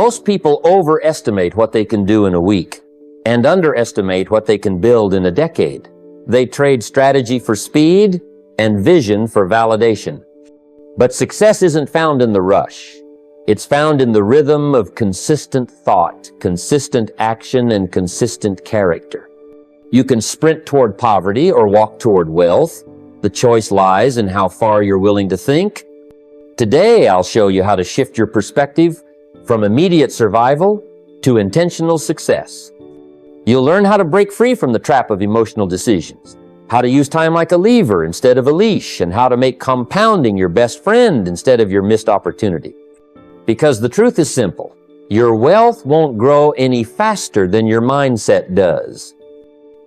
Most people overestimate what they can do in a week and underestimate what they can build in a decade. They trade strategy for speed and vision for validation. But success isn't found in the rush. It's found in the rhythm of consistent thought, consistent action, and consistent character. You can sprint toward poverty or walk toward wealth. The choice lies in how far you're willing to think. Today, I'll show you how to shift your perspective from immediate survival to intentional success. You'll learn how to break free from the trap of emotional decisions, how to use time like a lever instead of a leash, and how to make compounding your best friend instead of your missed opportunity. Because the truth is simple. Your wealth won't grow any faster than your mindset does.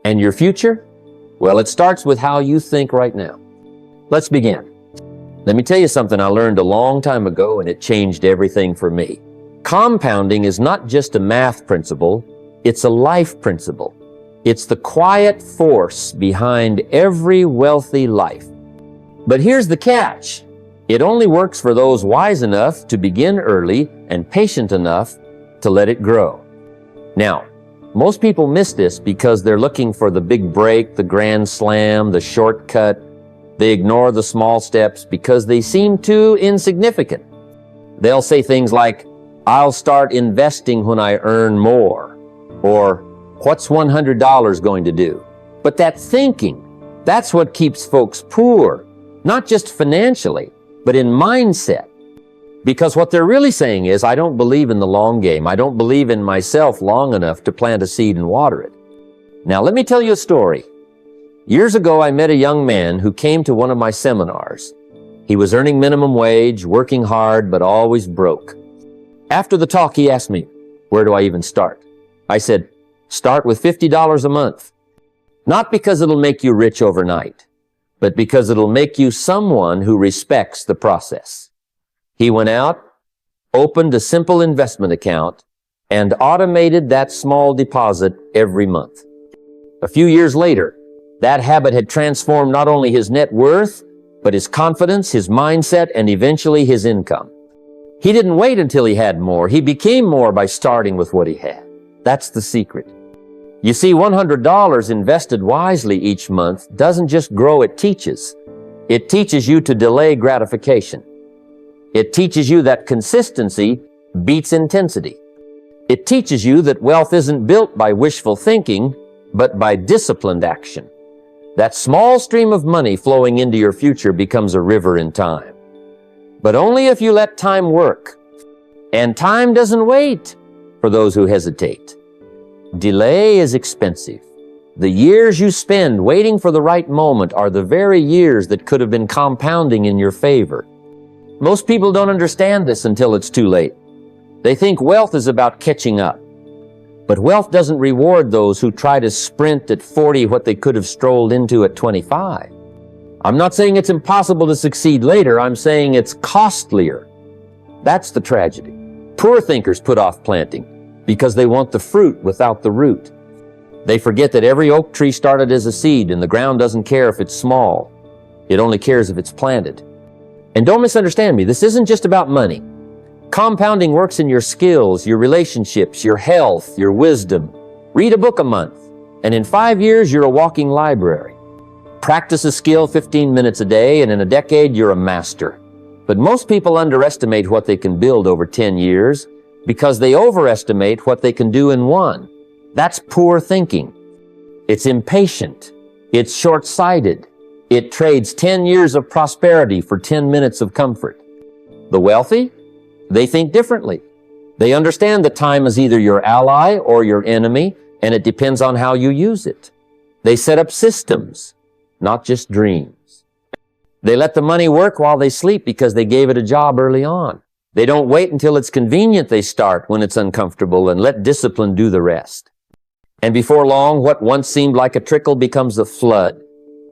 And your future? Well, it starts with how you think right now. Let's begin. Let me tell you something I learned a long time ago, and it changed everything for me. Compounding is not just a math principle, it's a life principle. It's the quiet force behind every wealthy life. But here's the catch. It only works for those wise enough to begin early and patient enough to let it grow. Now, most people miss this because they're looking for the big break, the grand slam, the shortcut. They ignore the small steps because they seem too insignificant. They'll say things like, "I'll start investing when I earn more," or "What's $100 going to do?" But that thinking, that's what keeps folks poor, not just financially, but in mindset. Because what they're really saying is, I don't believe in the long game. I don't believe in myself long enough to plant a seed and water it. Now, let me tell you a story. Years ago, I met a young man who came to one of my seminars. He was earning minimum wage, working hard, but always broke. After the talk, he asked me, "Where do I even start?" I said, "Start with $50 a month." Not because it'll make you rich overnight, but because it'll make you someone who respects the process. He went out, opened a simple investment account, and automated that small deposit every month. A few years later, that habit had transformed not only his net worth, but his confidence, his mindset, and eventually his income. He didn't wait until he had more. He became more by starting with what he had. That's the secret. You see, $100 invested wisely each month doesn't just grow, it teaches. It teaches you to delay gratification. It teaches you that consistency beats intensity. It teaches you that wealth isn't built by wishful thinking, but by disciplined action. That small stream of money flowing into your future becomes a river in time. But only if you let time work. And time doesn't wait for those who hesitate. Delay is expensive. The years you spend waiting for the right moment are the very years that could have been compounding in your favor. Most people don't understand this until it's too late. They think wealth is about catching up. But wealth doesn't reward those who try to sprint at 40 what they could have strolled into at 25. I'm not saying it's impossible to succeed later. I'm saying it's costlier. That's the tragedy. Poor thinkers put off planting because they want the fruit without the root. They forget that every oak tree started as a seed, and the ground doesn't care if it's small. It only cares if it's planted. And don't misunderstand me, this isn't just about money. Compounding works in your skills, your relationships, your health, your wisdom. Read a book a month, and in 5 years, you're a walking library. Practice a skill 15 minutes a day, and in a decade, you're a master. But most people underestimate what they can build over 10 years because they overestimate what they can do in one. That's poor thinking. It's impatient. It's short-sighted. It trades 10 years of prosperity for 10 minutes of comfort. The wealthy? They think differently. They understand that time is either your ally or your enemy, and it depends on how you use it. They set up systems, not just dreams. They let the money work while they sleep because they gave it a job early on. They don't wait until it's convenient. They start when it's uncomfortable and let discipline do the rest. And before long, what once seemed like a trickle becomes a flood.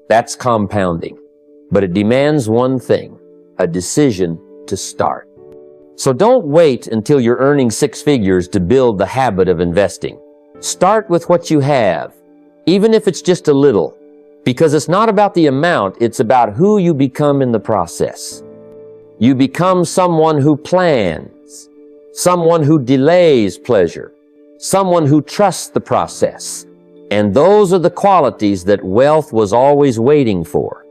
That's compounding. But it demands one thing, a decision to start. So don't wait until you're earning 6 figures to build the habit of investing. Start with what you have, even if it's just a little, because it's not about the amount, it's about who you become in the process. You become someone who plans, someone who delays pleasure, someone who trusts the process. And those are the qualities that wealth was always waiting for.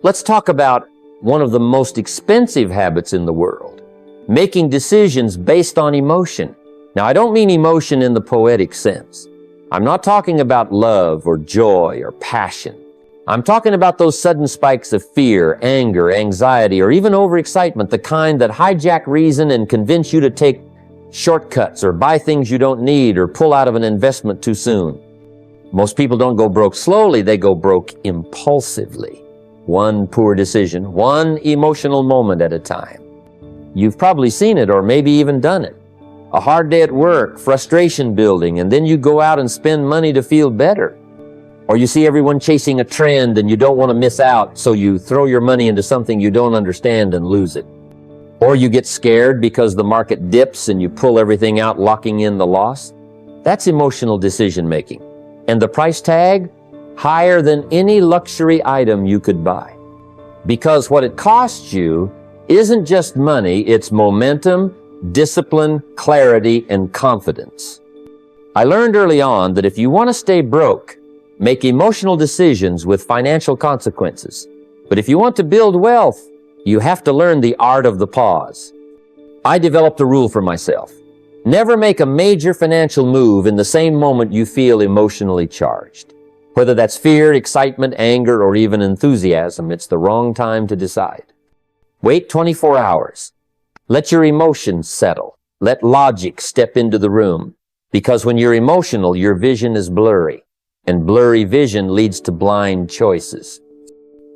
Let's talk about one of the most expensive habits in the world, making decisions based on emotion. Now, I don't mean emotion in the poetic sense. I'm not talking about love or joy or passion. I'm talking about those sudden spikes of fear, anger, anxiety, or even overexcitement, the kind that hijack reason and convince you to take shortcuts or buy things you don't need or pull out of an investment too soon. Most people don't go broke slowly, they go broke impulsively. One poor decision, one emotional moment at a time. You've probably seen it or maybe even done it. A hard day at work, frustration building, and then you go out and spend money to feel better. Or you see everyone chasing a trend and you don't want to miss out, so you throw your money into something you don't understand and lose it. Or you get scared because the market dips and you pull everything out, locking in the loss. That's emotional decision making. And the price tag? Higher than any luxury item you could buy. Because what it costs you isn't just money, it's momentum, discipline, clarity, and confidence. I learned early on that if you want to stay broke, make emotional decisions with financial consequences. But if you want to build wealth, you have to learn the art of the pause. I developed a rule for myself. Never make a major financial move in the same moment you feel emotionally charged. Whether that's fear, excitement, anger, or even enthusiasm, it's the wrong time to decide. Wait 24 hours. Let your emotions settle. Let logic step into the room. Because when you're emotional, your vision is blurry. And blurry vision leads to blind choices.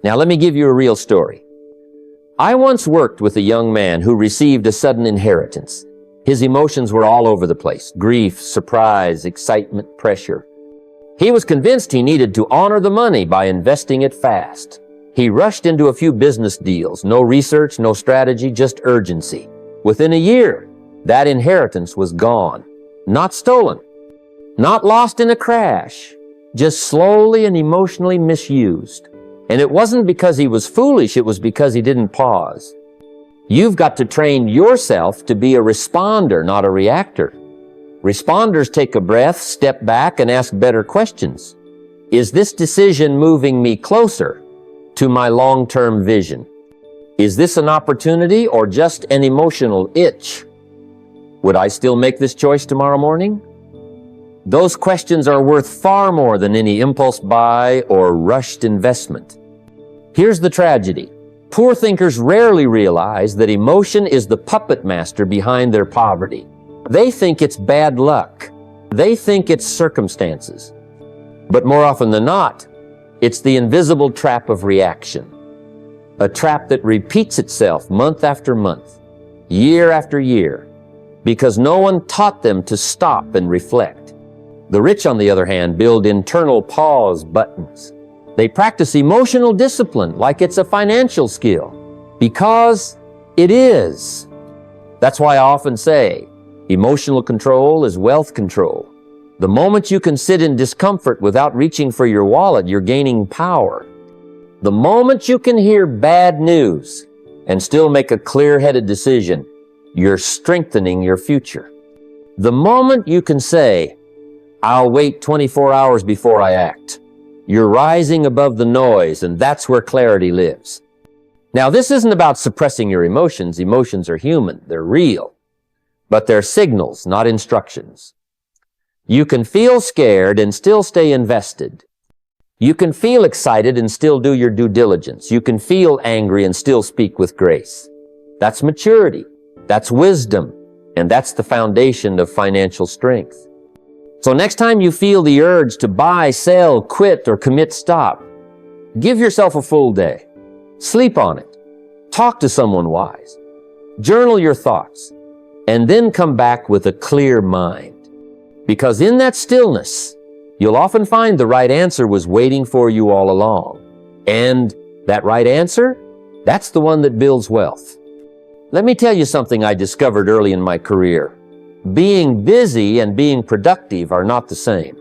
Now let me give you a real story. I once worked with a young man who received a sudden inheritance. His emotions were all over the place. Grief, surprise, excitement, pressure. He was convinced he needed to honor the money by investing it fast. He rushed into a few business deals. No research, no strategy, just urgency. Within a year, that inheritance was gone. Not stolen. Not lost in a crash. Just slowly and emotionally misused. And it wasn't because he was foolish, it was because he didn't pause. You've got to train yourself to be a responder, not a reactor. Responders take a breath, step back, and ask better questions. Is this decision moving me closer to my long-term vision? Is this an opportunity or just an emotional itch? Would I still make this choice tomorrow morning? Those questions are worth far more than any impulse buy or rushed investment. Here's the tragedy. Poor thinkers rarely realize that emotion is the puppet master behind their poverty. They think it's bad luck. They think it's circumstances. But more often than not, it's the invisible trap of reaction. A trap that repeats itself month after month, year after year, because no one taught them to stop and reflect. The rich, on the other hand, build internal pause buttons. They practice emotional discipline like it's a financial skill, because it is. That's why I often say, emotional control is wealth control. The moment you can sit in discomfort without reaching for your wallet, you're gaining power. The moment you can hear bad news and still make a clear-headed decision, you're strengthening your future. The moment you can say, I'll wait 24 hours before I act, you're rising above the noise, and that's where clarity lives. Now, this isn't about suppressing your emotions. Emotions are human. They're real. But they're signals, not instructions. You can feel scared and still stay invested. You can feel excited and still do your due diligence. You can feel angry and still speak with grace. That's maturity. That's wisdom. And that's the foundation of financial strength. So next time you feel the urge to buy, sell, quit, or commit stop, give yourself a full day. Sleep on it. Talk to someone wise. Journal your thoughts. And then come back with a clear mind. Because in that stillness, you'll often find the right answer was waiting for you all along. And that right answer, that's the one that builds wealth. Let me tell you something I discovered early in my career. Being busy and being productive are not the same.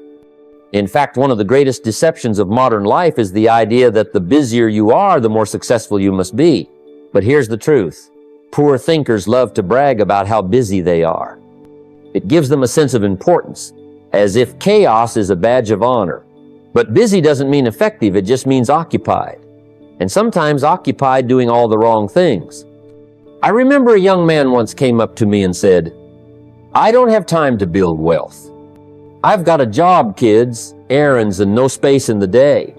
In fact, one of the greatest deceptions of modern life is the idea that the busier you are, the more successful you must be. But here's the truth. Poor thinkers love to brag about how busy they are. It gives them a sense of importance, as if chaos is a badge of honor. But busy doesn't mean effective, it just means occupied. And sometimes occupied doing all the wrong things. I remember a young man once came up to me and said, "I don't have time to build wealth. I've got a job, kids, errands, and no space in the day."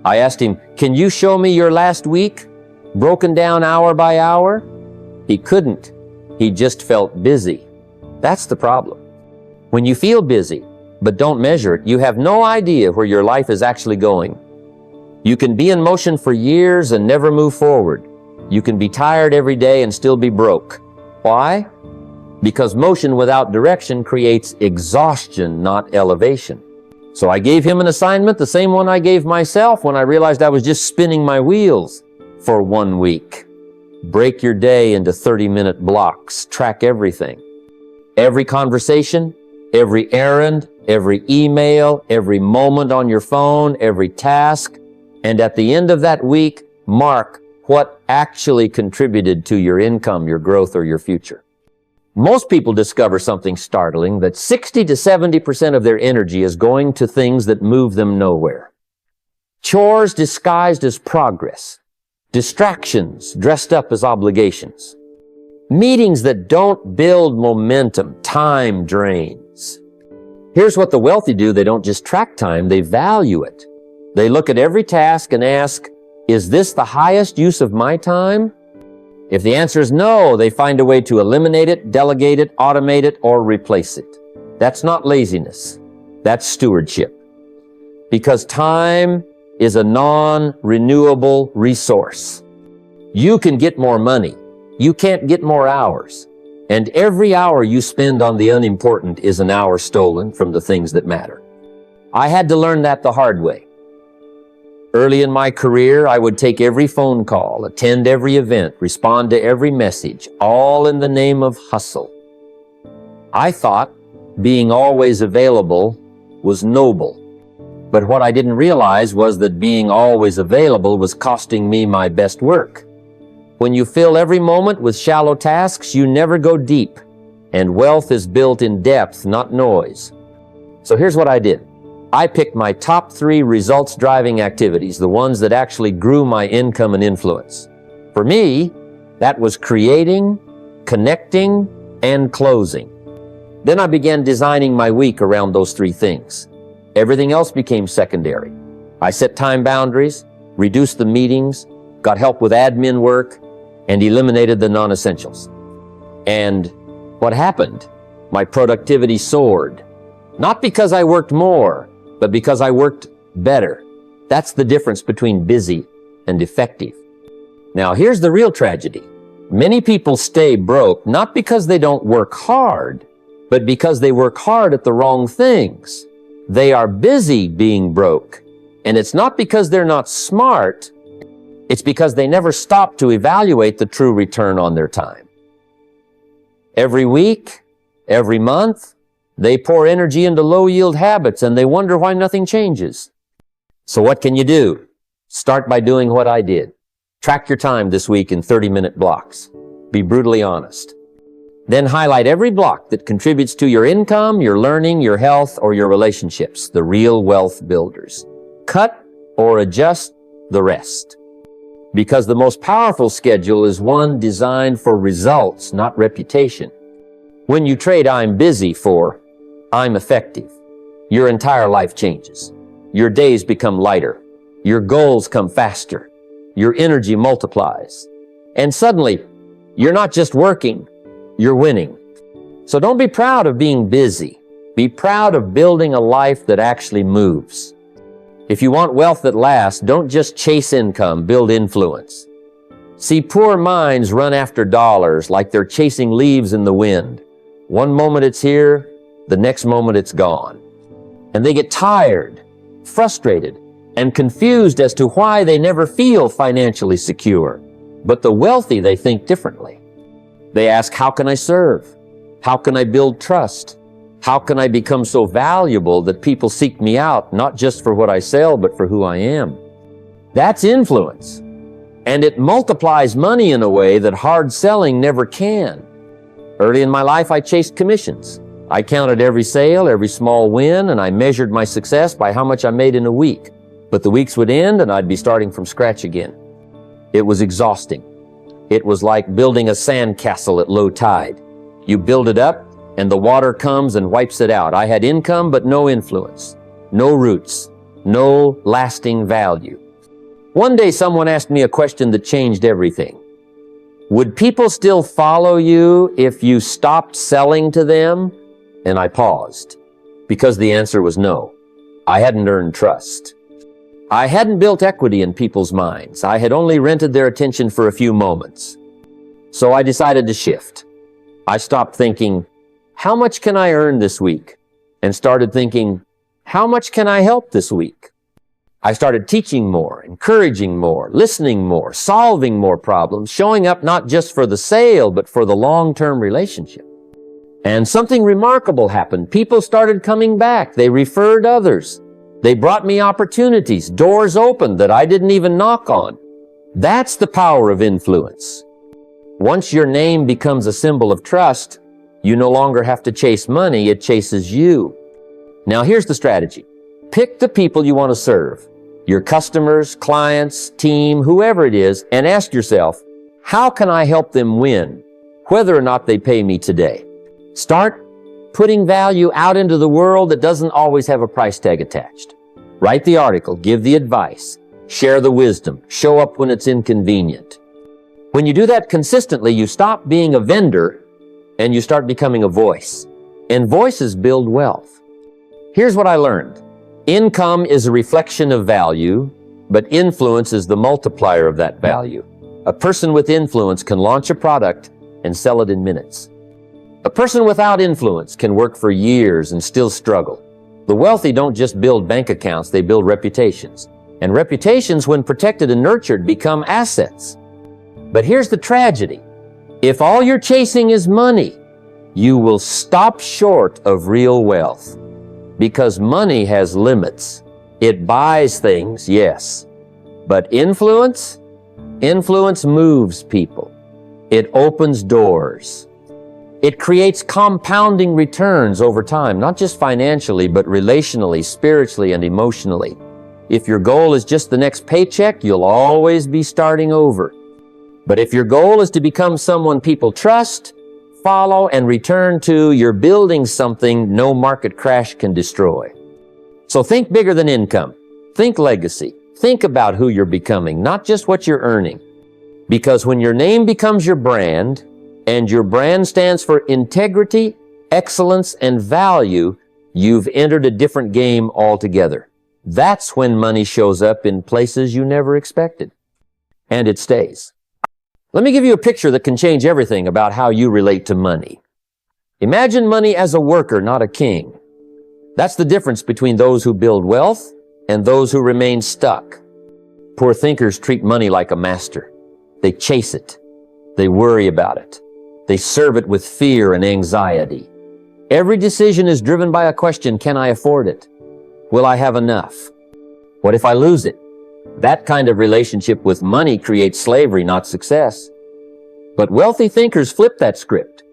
I asked him, "Can you show me your last week, broken down hour by hour?" He couldn't. He just felt busy. That's the problem. When you feel busy, but don't measure it, you have no idea where your life is actually going. You can be in motion for years and never move forward. You can be tired every day and still be broke. Why? Because motion without direction creates exhaustion, not elevation. So I gave him an assignment, the same one I gave myself when I realized I was just spinning my wheels for 1 week. Break your day into 30-minute blocks. Track everything. Every conversation, every errand, every email, every moment on your phone, every task. And at the end of that week, mark what actually contributed to your income, your growth, or your future. Most people discover something startling, that 60 to 70% of their energy is going to things that move them nowhere. Chores disguised as progress. Distractions dressed up as obligations. Meetings that don't build momentum. Time drains. Here's what the wealthy do. They don't just track time, they value it. They look at every task and ask, is this the highest use of my time? If the answer is no, they find a way to eliminate it, delegate it, automate it, or replace it. That's not laziness. That's stewardship. Because time is a non-renewable resource. You can get more money. You can't get more hours. And every hour you spend on the unimportant is an hour stolen from the things that matter. I had to learn that the hard way. Early in my career, I would take every phone call, attend every event, respond to every message, all in the name of hustle. I thought being always available was noble. But what I didn't realize was that being always available was costing me my best work. When you fill every moment with shallow tasks, you never go deep. And wealth is built in depth, not noise. So here's what I did. I picked my top 3 results-driving activities, the ones that actually grew my income and influence. For me, that was creating, connecting, and closing. Then I began designing my week around those 3 things. Everything else became secondary. I set time boundaries, reduced the meetings, got help with admin work, and eliminated the non-essentials. And what happened? My productivity soared. Not because I worked more, but because I worked better. That's the difference between busy and effective. Now, here's the real tragedy. Many people stay broke not because they don't work hard, but because they work hard at the wrong things. They are busy being broke. And it's not because they're not smart, it's because they never stop to evaluate the true return on their time. Every week, every month, they pour energy into low-yield habits and they wonder why nothing changes. So what can you do? Start by doing what I did. Track your time this week in 30-minute blocks. Be brutally honest. Then highlight every block that contributes to your income, your learning, your health, or your relationships, the real wealth builders. Cut or adjust the rest. Because the most powerful schedule is one designed for results, not reputation. When you trade "I'm busy" for "I'm effective," your entire life changes. Your days become lighter. Your goals come faster. Your energy multiplies. And suddenly, you're not just working, you're winning. So don't be proud of being busy. Be proud of building a life that actually moves. If you want wealth that lasts, don't just chase income, build influence. See, poor minds run after dollars like they're chasing leaves in the wind. One moment it's here, the next moment it's gone. And they get tired, frustrated, and confused as to why they never feel financially secure. But the wealthy, they think differently. They ask, how can I serve? How can I build trust? How can I become so valuable that people seek me out, not just for what I sell, but for who I am? That's influence. And it multiplies money in a way that hard selling never can. Early in my life, I chased commissions. I counted every sale, every small win, and I measured my success by how much I made in a week. But the weeks would end and I'd be starting from scratch again. It was exhausting. It was like building a sandcastle at low tide. You build it up and the water comes and wipes it out. I had income but no influence, no roots, no lasting value. One day someone asked me a question that changed everything. Would people still follow you if you stopped selling to them? And I paused, because the answer was no. I hadn't earned trust. I hadn't built equity in people's minds. I had only rented their attention for a few moments. So I decided to shift. I stopped thinking, how much can I earn this week? And started thinking, how much can I help this week? I started teaching more, encouraging more, listening more, solving more problems, showing up not just for the sale, but for the long-term relationship. And something remarkable happened. People started coming back. They referred others. They brought me opportunities, doors opened that I didn't even knock on. That's the power of influence. Once your name becomes a symbol of trust, you no longer have to chase money, it chases you. Now here's the strategy. Pick the people you want to serve, your customers, clients, team, whoever it is, and ask yourself, how can I help them win, whether or not they pay me today? Start putting value out into the world that doesn't always have a price tag attached. Write the article, give the advice, share the wisdom, show up when it's inconvenient. When you do that consistently, you stop being a vendor and you start becoming a voice. And voices build wealth. Here's what I learned. Income is a reflection of value, but influence is the multiplier of that value. A person with influence can launch a product and sell it in minutes. A person without influence can work for years and still struggle. The wealthy don't just build bank accounts, they build reputations. And reputations, when protected and nurtured, become assets. But here's the tragedy. If all you're chasing is money, you will stop short of real wealth. Because money has limits. It buys things, yes. But influence moves people. It opens doors. It creates compounding returns over time, not just financially, but relationally, spiritually, and emotionally. If your goal is just the next paycheck, you'll always be starting over. But if your goal is to become someone people trust, follow, and return to, you're building something no market crash can destroy. So think bigger than income. Think legacy. Think about who you're becoming, not just what you're earning. Because when your name becomes your brand, and your brand stands for integrity, excellence, and value, you've entered a different game altogether. That's when money shows up in places you never expected. And it stays. Let me give you a picture that can change everything about how you relate to money. Imagine money as a worker, not a king. That's the difference between those who build wealth and those who remain stuck. Poor thinkers treat money like a master. They chase it. They worry about it. They serve it with fear and anxiety. Every decision is driven by a question, can I afford it? Will I have enough? What if I lose it? That kind of relationship with money creates slavery, not success. But wealthy thinkers flip that script.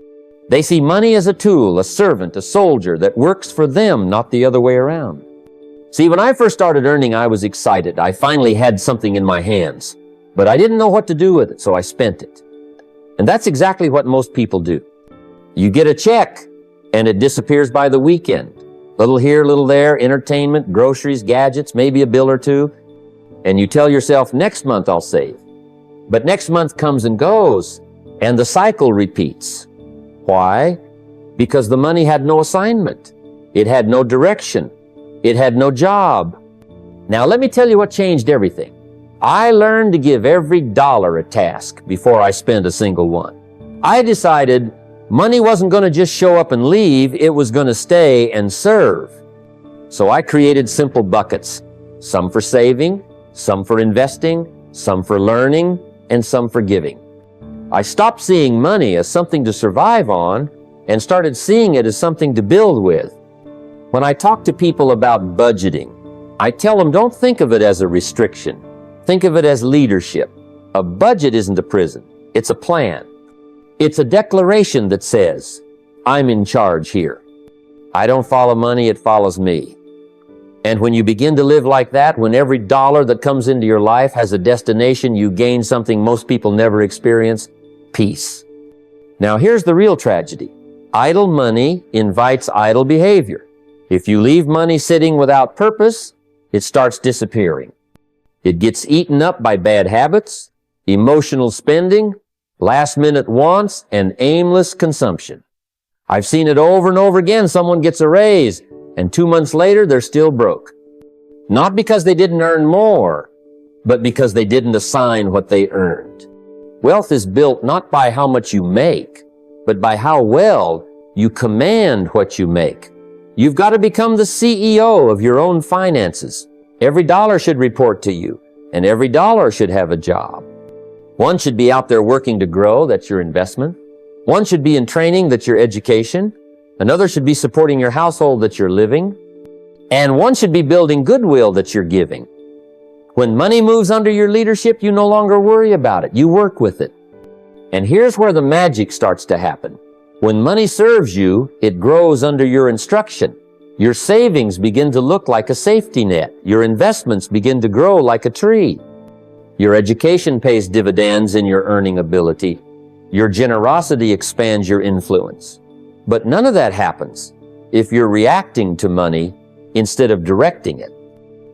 They see money as a tool, a servant, a soldier that works for them, not the other way around. See, when I first started earning, I was excited. I finally had something in my hands. But I didn't know what to do with it, so I spent it. And that's exactly what most people do. You get a check, and it disappears by the weekend. Little here, little there, entertainment, groceries, gadgets, maybe a bill or two. And you tell yourself, next month I'll save. But next month comes and goes, and the cycle repeats. Why? Because the money had no assignment. It had no direction. It had no job. Now let me tell you what changed everything. I learned to give every dollar a task before I spent a single one. I decided money wasn't going to just show up and leave, it was going to stay and serve. So I created simple buckets, some for saving, some for investing, some for learning, and some for giving. I stopped seeing money as something to survive on and started seeing it as something to build with. When I talk to people about budgeting, I tell them don't think of it as a restriction. Think of it as leadership. A budget isn't a prison. It's a plan. It's a declaration that says, I'm in charge here. I don't follow money, it follows me. And when you begin to live like that, when every dollar that comes into your life has a destination, you gain something most people never experience, peace. Now here's the real tragedy. Idle money invites idle behavior. If you leave money sitting without purpose, it starts disappearing. It gets eaten up by bad habits, emotional spending, last-minute wants, and aimless consumption. I've seen it over and over again. Someone gets a raise, and 2 months later, they're still broke. Not because they didn't earn more, but because they didn't assign what they earned. Wealth is built not by how much you make, but by how well you command what you make. You've got to become the CEO of your own finances. Every dollar should report to you, and every dollar should have a job. One should be out there working to grow, that's your investment. One should be in training, that's your education. Another should be supporting your household, that you're living. And one should be building goodwill, that you're giving. When money moves under your leadership, you no longer worry about it. You work with it. And here's where the magic starts to happen. When money serves you, it grows under your instruction. Your savings begin to look like a safety net. Your investments begin to grow like a tree. Your education pays dividends in your earning ability. Your generosity expands your influence. But none of that happens if you're reacting to money instead of directing it.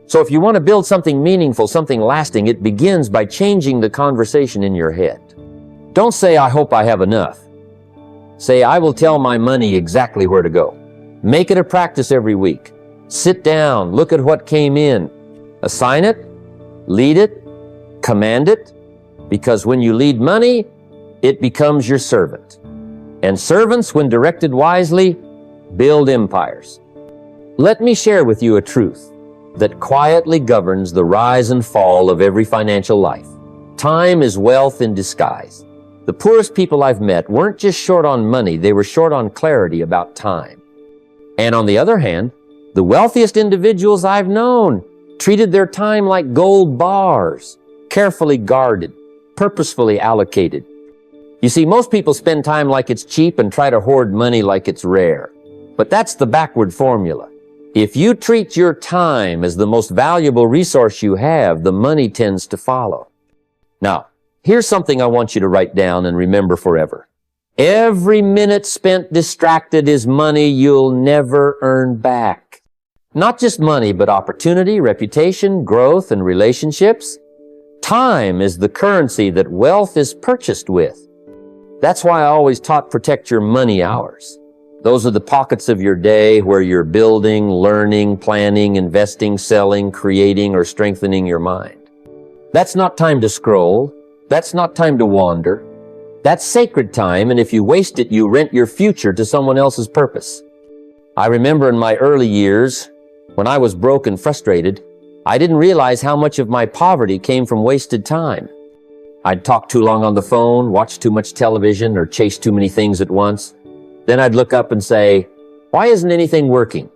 So if you want to build something meaningful, something lasting, it begins by changing the conversation in your head. Don't say, I hope I have enough. Say, I will tell my money exactly where to go. Make it a practice every week. Sit down, look at what came in. Assign it, lead it, command it, because when you lead money, it becomes your servant. And servants, when directed wisely, build empires. Let me share with you a truth that quietly governs the rise and fall of every financial life. Time is wealth in disguise. The poorest people I've met weren't just short on money, they were short on clarity about time. And on the other hand, the wealthiest individuals I've known treated their time like gold bars, carefully guarded, purposefully allocated. You see, most people spend time like it's cheap and try to hoard money like it's rare. But that's the backward formula. If you treat your time as the most valuable resource you have, the money tends to follow. Now, here's something I want you to write down and remember forever. Every minute spent distracted is money you'll never earn back. Not just money, but opportunity, reputation, growth, and relationships. Time is the currency that wealth is purchased with. That's why I always taught protect your money hours. Those are the pockets of your day where you're building, learning, planning, investing, selling, creating, or strengthening your mind. That's not time to scroll. That's not time to wander. That's sacred time, and if you waste it, you rent your future to someone else's purpose. I remember in my early years, when I was broke and frustrated, I didn't realize how much of my poverty came from wasted time. I'd talk too long on the phone, watch too much television, or chase too many things at once. Then I'd look up and say, why isn't anything working?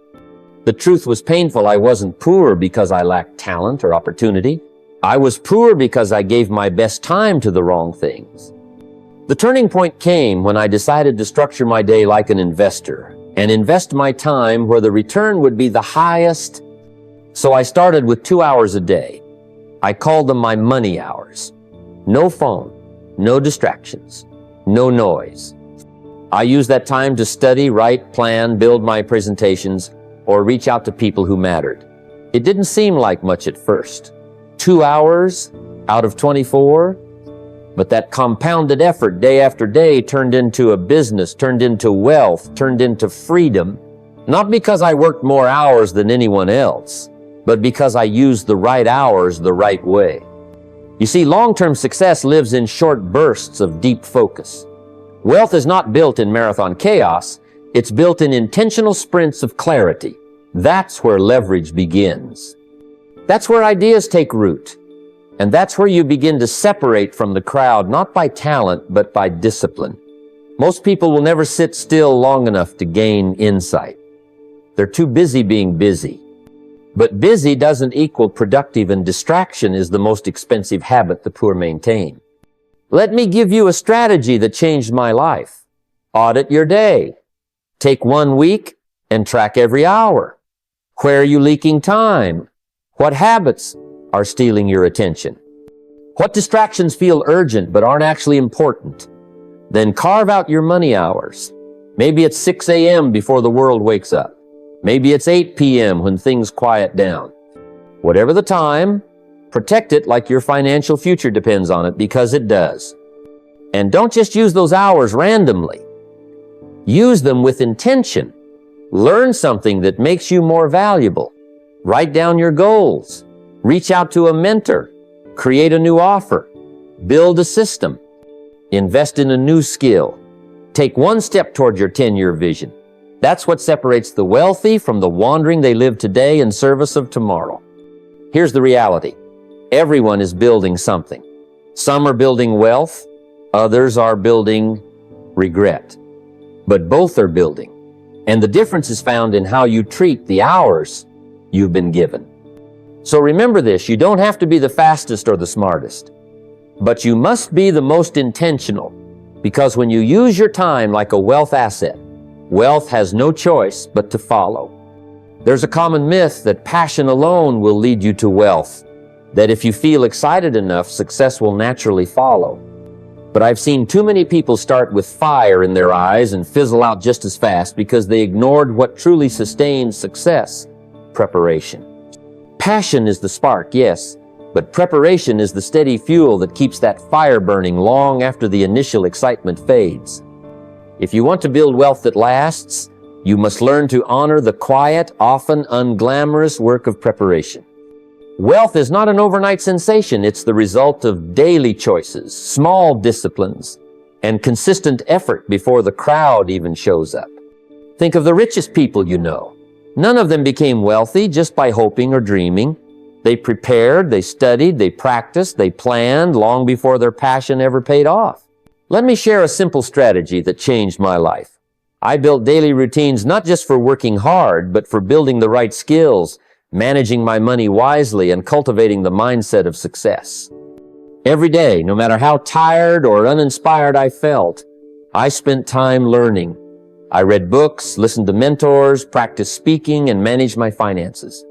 The truth was painful. I wasn't poor because I lacked talent or opportunity. I was poor because I gave my best time to the wrong things. The turning point came when I decided to structure my day like an investor and invest my time where the return would be the highest. So I started with 2 hours a day. I called them my money hours. No phone, no distractions, no noise. I used that time to study, write, plan, build my presentations, or reach out to people who mattered. It didn't seem like much at first. 2 hours out of 24, but that compounded effort day after day turned into a business, turned into wealth, turned into freedom, not because I worked more hours than anyone else, but because I used the right hours the right way. You see, long-term success lives in short bursts of deep focus. Wealth is not built in marathon chaos, it's built in intentional sprints of clarity. That's where leverage begins. That's where ideas take root. And that's where you begin to separate from the crowd, not by talent, but by discipline. Most people will never sit still long enough to gain insight. They're too busy being busy. But busy doesn't equal productive, and distraction is the most expensive habit the poor maintain. Let me give you a strategy that changed my life. Audit your day. Take 1 week and track every hour. Where are you leaking time? What habits are stealing your attention? What distractions feel urgent but aren't actually important? Then carve out your money hours. Maybe it's 6 a.m. before the world wakes up. Maybe it's 8 p.m. when things quiet down. Whatever the time, protect it like your financial future depends on it, because it does. And don't just use those hours randomly. Use them with intention. Learn something that makes you more valuable. Write down your goals. Reach out to a mentor. Create a new offer. Build a system. Invest in a new skill. Take one step toward your 10-year vision. That's what separates the wealthy from the wandering they live today in service of tomorrow. Here's the reality. Everyone is building something. Some are building wealth. Others are building regret. But both are building. And the difference is found in how you treat the hours you've been given. So remember this, you don't have to be the fastest or the smartest, but you must be the most intentional, because when you use your time like a wealth asset, wealth has no choice but to follow. There's a common myth that passion alone will lead you to wealth, that if you feel excited enough, success will naturally follow. But I've seen too many people start with fire in their eyes and fizzle out just as fast because they ignored what truly sustains success: preparation. Passion is the spark, yes, but preparation is the steady fuel that keeps that fire burning long after the initial excitement fades. If you want to build wealth that lasts, you must learn to honor the quiet, often unglamorous work of preparation. Wealth is not an overnight sensation. It's the result of daily choices, small disciplines, and consistent effort before the crowd even shows up. Think of the richest people you know. None of them became wealthy just by hoping or dreaming. They prepared, they studied, they practiced, they planned long before their passion ever paid off. Let me share a simple strategy that changed my life. I built daily routines not just for working hard, but for building the right skills, managing my money wisely, and cultivating the mindset of success. Every day, no matter how tired or uninspired I felt, I spent time learning. I read books, listened to mentors, practiced speaking, and managed my finances.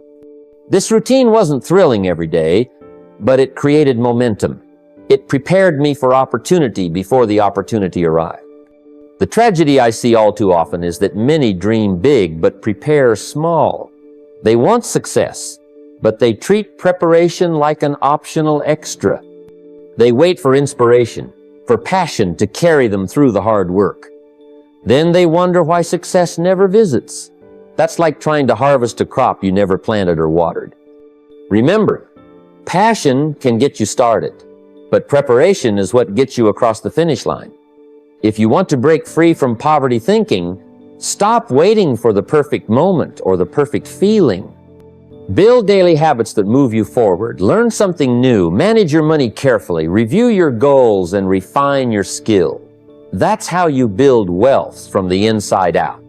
This routine wasn't thrilling every day, but it created momentum. It prepared me for opportunity before the opportunity arrived. The tragedy I see all too often is that many dream big but prepare small. They want success, but they treat preparation like an optional extra. They wait for inspiration, for passion to carry them through the hard work. Then they wonder why success never visits. That's like trying to harvest a crop you never planted or watered. Remember, passion can get you started, but preparation is what gets you across the finish line. If you want to break free from poverty thinking, stop waiting for the perfect moment or the perfect feeling. Build daily habits that move you forward. Learn something new. Manage your money carefully. Review your goals and refine your skill. That's how you build wealth from the inside out.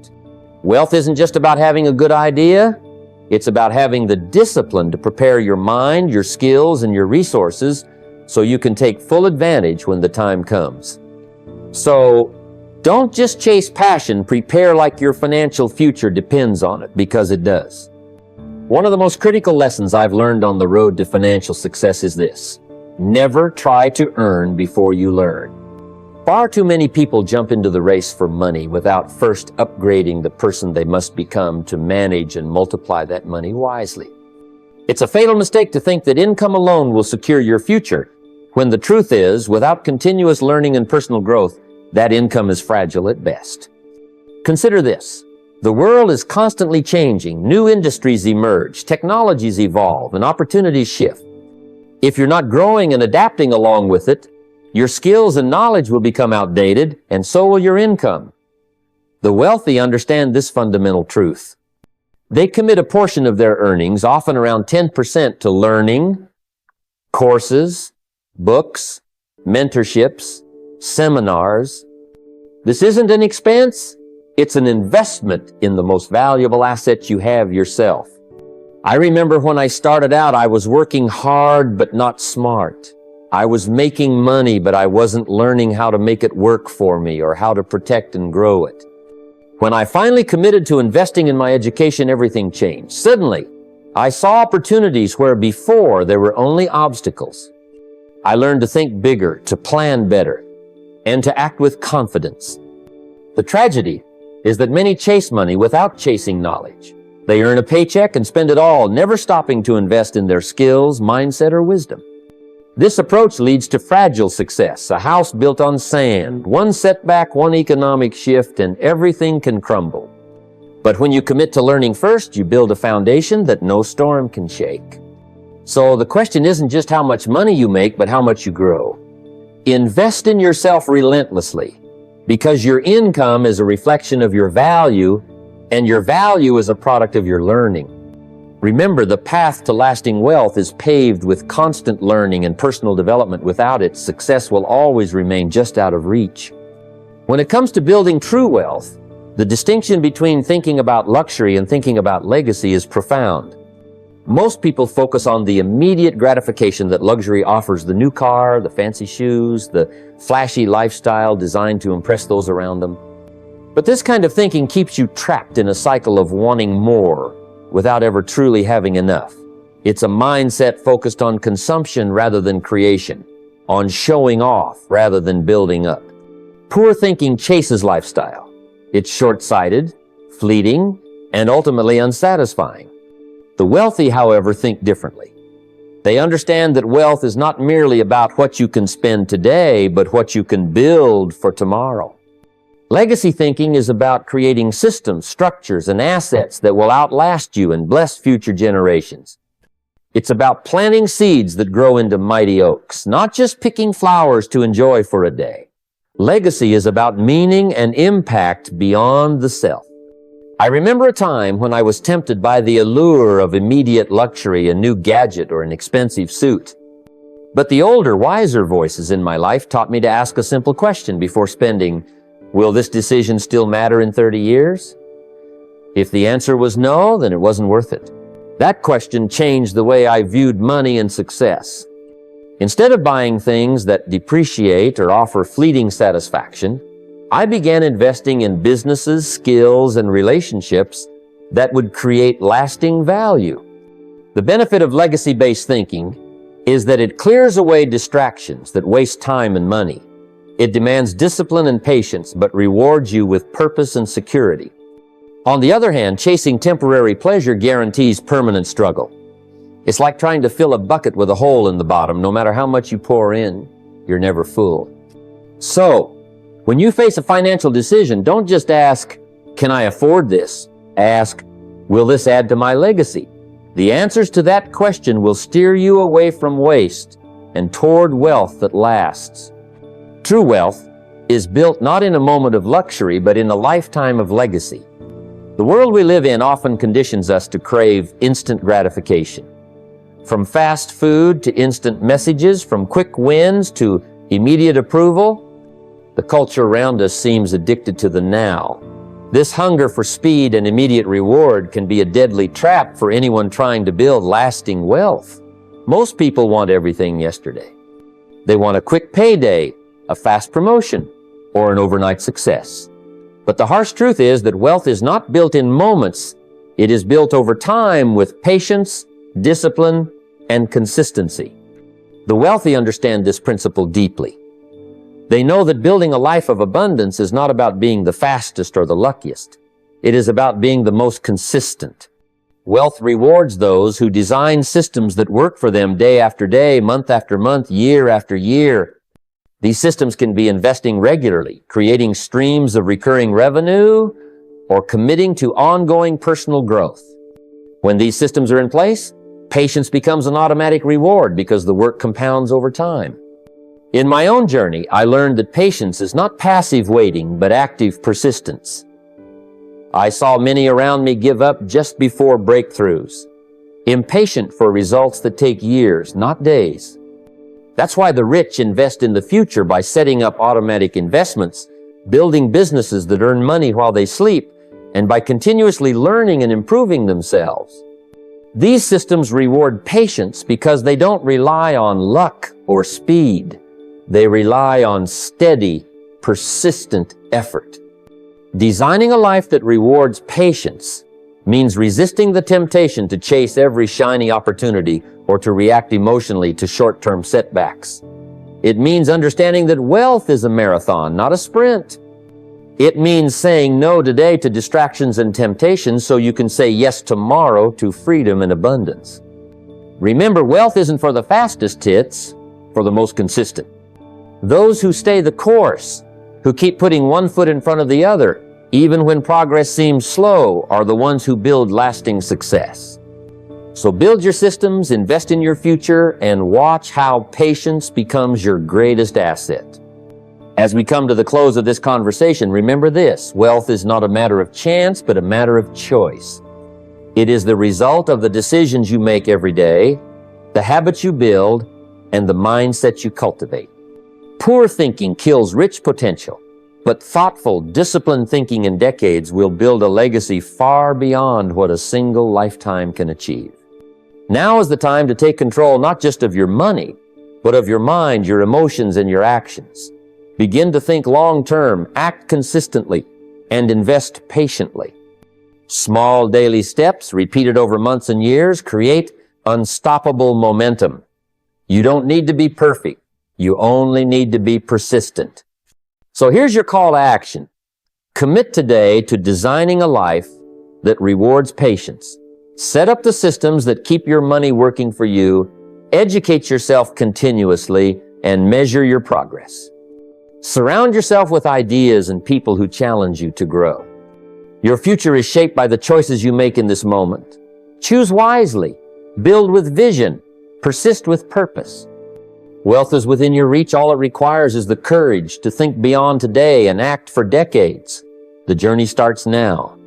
Wealth isn't just about having a good idea. It's about having the discipline to prepare your mind, your skills, and your resources so you can take full advantage when the time comes. So, don't just chase passion, prepare like your financial future depends on it, because it does. One of the most critical lessons I've learned on the road to financial success is this: never try to earn before you learn. Far too many people jump into the race for money without first upgrading the person they must become to manage and multiply that money wisely. It's a fatal mistake to think that income alone will secure your future, when the truth is, without continuous learning and personal growth, that income is fragile at best. Consider this. The world is constantly changing. New industries emerge, technologies evolve, and opportunities shift. If you're not growing and adapting along with it, your skills and knowledge will become outdated, and so will your income. The wealthy understand this fundamental truth. They commit a portion of their earnings, often around 10%, to learning, courses, books, mentorships, seminars. This isn't an expense, it's an investment in the most valuable asset you have, yourself. I remember when I started out, I was working hard but not smart. I was making money, but I wasn't learning how to make it work for me or how to protect and grow it. When I finally committed to investing in my education, everything changed. Suddenly, I saw opportunities where before there were only obstacles. I learned to think bigger, to plan better, and to act with confidence. The tragedy is that many chase money without chasing knowledge. They earn a paycheck and spend it all, never stopping to invest in their skills, mindset, or wisdom. This approach leads to fragile success, a house built on sand. One setback, one economic shift, and everything can crumble. But when you commit to learning first, you build a foundation that no storm can shake. So the question isn't just how much money you make, but how much you grow. Invest in yourself relentlessly, because your income is a reflection of your value, and your value is a product of your learning. Remember, the path to lasting wealth is paved with constant learning and personal development. Without it, success will always remain just out of reach. When it comes to building true wealth, the distinction between thinking about luxury and thinking about legacy is profound. Most people focus on the immediate gratification that luxury offers: the new car, the fancy shoes, the flashy lifestyle designed to impress those around them. But this kind of thinking keeps you trapped in a cycle of wanting more without ever truly having enough. It's a mindset focused on consumption rather than creation, on showing off rather than building up. Poor thinking chases lifestyle. It's short-sighted, fleeting, and ultimately unsatisfying. The wealthy, however, think differently. They understand that wealth is not merely about what you can spend today, but what you can build for tomorrow. Legacy thinking is about creating systems, structures, and assets that will outlast you and bless future generations. It's about planting seeds that grow into mighty oaks, not just picking flowers to enjoy for a day. Legacy is about meaning and impact beyond the self. I remember a time when I was tempted by the allure of immediate luxury, a new gadget, or an expensive suit. But the older, wiser voices in my life taught me to ask a simple question before spending: will this decision still matter in 30 years? If the answer was no, then it wasn't worth it. That question changed the way I viewed money and success. Instead of buying things that depreciate or offer fleeting satisfaction, I began investing in businesses, skills, and relationships that would create lasting value. The benefit of legacy-based thinking is that it clears away distractions that waste time and money. It demands discipline and patience, but rewards you with purpose and security. On the other hand, chasing temporary pleasure guarantees permanent struggle. It's like trying to fill a bucket with a hole in the bottom. No matter how much you pour in, you're never full. So, when you face a financial decision, don't just ask, can I afford this? Ask, will this add to my legacy? The answers to that question will steer you away from waste and toward wealth that lasts. True wealth is built not in a moment of luxury, but in a lifetime of legacy. The world we live in often conditions us to crave instant gratification. From fast food to instant messages, from quick wins to immediate approval, the culture around us seems addicted to the now. This hunger for speed and immediate reward can be a deadly trap for anyone trying to build lasting wealth. Most people want everything yesterday. They want a quick payday, a fast promotion, or an overnight success. But the harsh truth is that wealth is not built in moments. It is built over time with patience, discipline, and consistency. The wealthy understand this principle deeply. They know that building a life of abundance is not about being the fastest or the luckiest. It is about being the most consistent. Wealth rewards those who design systems that work for them day after day, month after month, year after year. These systems can be investing regularly, creating streams of recurring revenue, or committing to ongoing personal growth. When these systems are in place, patience becomes an automatic reward because the work compounds over time. In my own journey, I learned that patience is not passive waiting, but active persistence. I saw many around me give up just before breakthroughs, impatient for results that take years, not days. That's why the rich invest in the future by setting up automatic investments, building businesses that earn money while they sleep, and by continuously learning and improving themselves. These systems reward patience because they don't rely on luck or speed. They rely on steady, persistent effort. Designing a life that rewards patience means resisting the temptation to chase every shiny opportunity or to react emotionally to short-term setbacks. It means understanding that wealth is a marathon, not a sprint. It means saying no today to distractions and temptations so you can say yes tomorrow to freedom and abundance. Remember, wealth isn't for the fastest, it's for the most consistent. Those who stay the course, who keep putting one foot in front of the other, even when progress seems slow, are the ones who build lasting success. So build your systems, invest in your future, and watch how patience becomes your greatest asset. As we come to the close of this conversation, remember this: wealth is not a matter of chance, but a matter of choice. It is the result of the decisions you make every day, the habits you build, and the mindset you cultivate. Poor thinking kills rich potential, but thoughtful, disciplined thinking in decades will build a legacy far beyond what a single lifetime can achieve. Now is the time to take control not just of your money, but of your mind, your emotions, and your actions. Begin to think long-term, act consistently, and invest patiently. Small daily steps, repeated over months and years, create unstoppable momentum. You don't need to be perfect. You only need to be persistent. So here's your call to action. Commit today to designing a life that rewards patience. Set up the systems that keep your money working for you. Educate yourself continuously and measure your progress. Surround yourself with ideas and people who challenge you to grow. Your future is shaped by the choices you make in this moment. Choose wisely, build with vision, persist with purpose. Wealth is within your reach. All it requires is the courage to think beyond today and act for decades. The journey starts now.